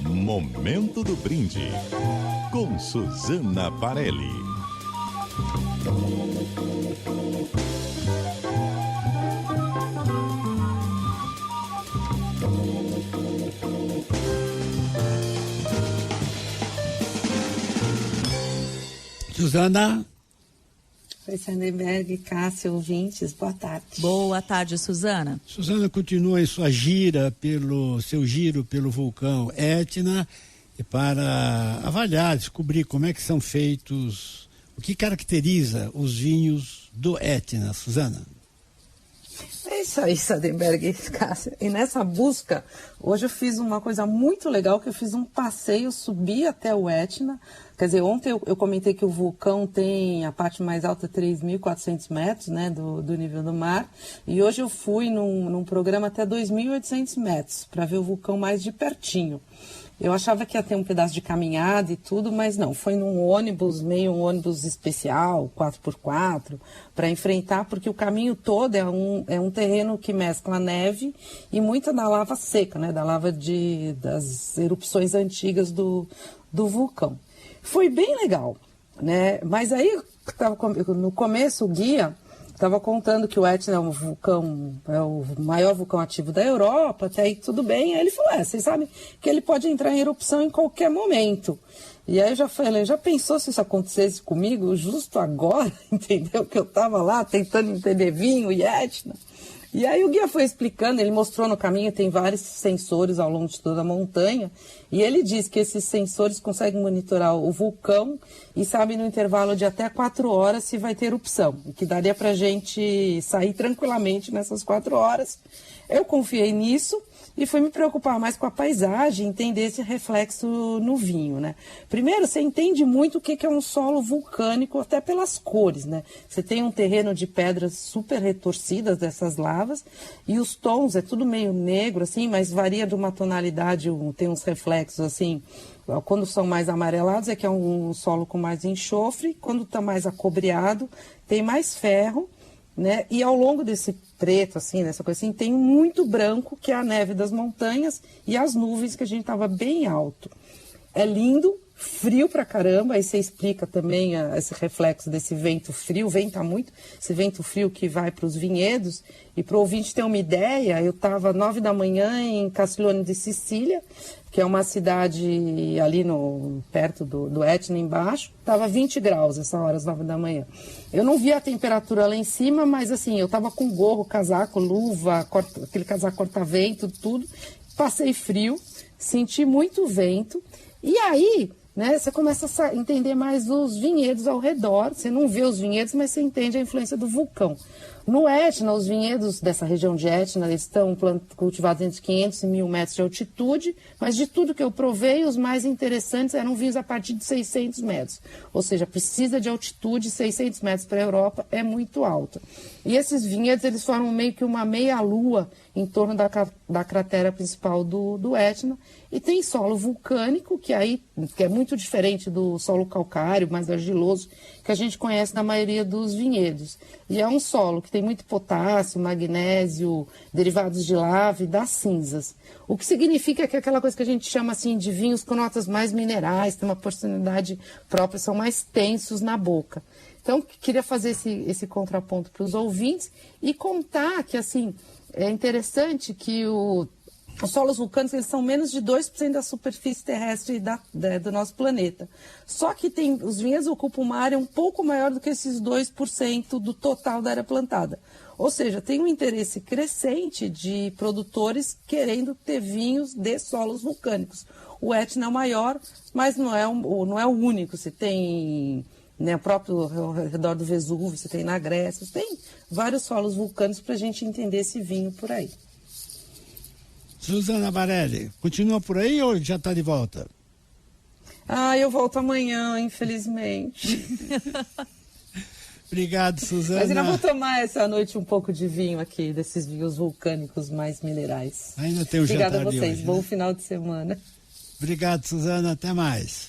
Momento do Brinde, com Suzana Varelli. Suzana. Oi, Sandenberg, Cássio, ouvintes, boa tarde. Boa tarde, Suzana. Suzana continua em sua gira seu giro pelo vulcão Etna para avaliar, descobrir como é que são feitos, o que caracteriza os vinhos do Etna, Suzana. É isso aí, Sandenberg, Cássio. E nessa busca, hoje eu fiz uma coisa muito legal, que eu fiz um passeio, subi até o Etna. Quer dizer, ontem eu comentei que o vulcão tem a parte mais alta 3.400 metros, né, do nível do mar. E hoje eu fui num programa até 2.800 metros, para ver o vulcão mais de pertinho. Eu achava que ia ter um pedaço de caminhada e tudo, mas não. Foi num ônibus, meio um ônibus especial, 4x4, para enfrentar, porque o caminho todo é um terreno que mescla neve e muita da lava seca, né? Da lava das erupções antigas do vulcão. Foi bem legal, né? Mas aí, no começo, o guia estava contando que o Etna é o maior vulcão ativo da Europa, até aí tudo bem. Aí ele falou, vocês sabem que ele pode entrar em erupção em qualquer momento. E aí eu já falei, já pensou se isso acontecesse comigo justo agora, entendeu? Que eu estava lá tentando entender vinho e Etna. E aí o guia foi explicando, ele mostrou no caminho, tem vários sensores ao longo de toda a montanha, e ele diz que esses sensores conseguem monitorar o vulcão e sabem no intervalo de até 4 horas se vai ter erupção, e que daria pra gente sair tranquilamente nessas 4 horas. Eu confiei nisso e fui me preocupar mais com a paisagem, entender esse reflexo no vinho, né? Primeiro, você entende muito o que é um solo vulcânico, até pelas cores, né? Você tem um terreno de pedras super retorcidas dessas lavas, e os tons é tudo meio negro, assim, mas varia de uma tonalidade, tem uns reflexos, assim, quando são mais amarelados é que é um solo com mais enxofre, quando está mais acobreado tem mais ferro, né? E ao longo desse preto, assim, dessa coisa assim, tem muito branco, que é a neve das montanhas, e as nuvens, que a gente estava bem alto. É lindo, frio pra caramba, aí você explica também esse reflexo desse vento frio, venta muito, esse vento frio que vai para os vinhedos. E para o ouvinte ter uma ideia, eu estava 9 da manhã em Castiglione di Sicilia, que é uma cidade ali perto do Etna, embaixo. Estava 20 graus essa hora, às 9 da manhã. Eu não via a temperatura lá em cima, mas assim, eu estava com gorro, casaco, luva, aquele casaco corta-vento, tudo. Passei frio, senti muito vento. E aí, né, você começa a entender mais os vinhedos ao redor. Você não vê os vinhedos, mas você entende a influência do vulcão. No Etna, os vinhedos dessa região de Etna, eles estão cultivados entre 500 e 1.000 metros de altitude, mas de tudo que eu provei, os mais interessantes eram vinhos a partir de 600 metros. Ou seja, precisa de altitude, 600 metros para a Europa é muito alta. E esses vinhedos, eles formam meio que uma meia-lua em torno da cratera principal do Etna, e tem solo vulcânico, que é muito diferente do solo calcário, mais argiloso, que a gente conhece na maioria dos vinhedos. E é um solo que tem muito potássio, magnésio, derivados de lava e das cinzas. O que significa que é aquela coisa que a gente chama assim de vinhos com notas mais minerais, tem uma personalidade própria, são mais tensos na boca. Então, queria fazer esse contraponto para os ouvintes e contar que, assim, é interessante que os solos vulcânicos, eles são menos de 2% da superfície terrestre do nosso planeta. Só que os vinhedos ocupam uma área um pouco maior do que esses 2% do total da área plantada. Ou seja, tem um interesse crescente de produtores querendo ter vinhos de solos vulcânicos. O Etna é o maior, mas não é o único. Você tem, né, próprio ao redor do Vesúvio, você tem na Grécia, você tem vários solos vulcânicos para a gente entender esse vinho por aí. Suzana Varelli, continua por aí ou já está de volta? Eu volto amanhã, infelizmente. Obrigado, Suzana. Mas ainda vou tomar essa noite um pouco de vinho aqui, desses vinhos vulcânicos mais minerais. Ainda tem um Obrigada jantar a vocês, de hoje, bom né? final de semana. Obrigado, Suzana, até mais.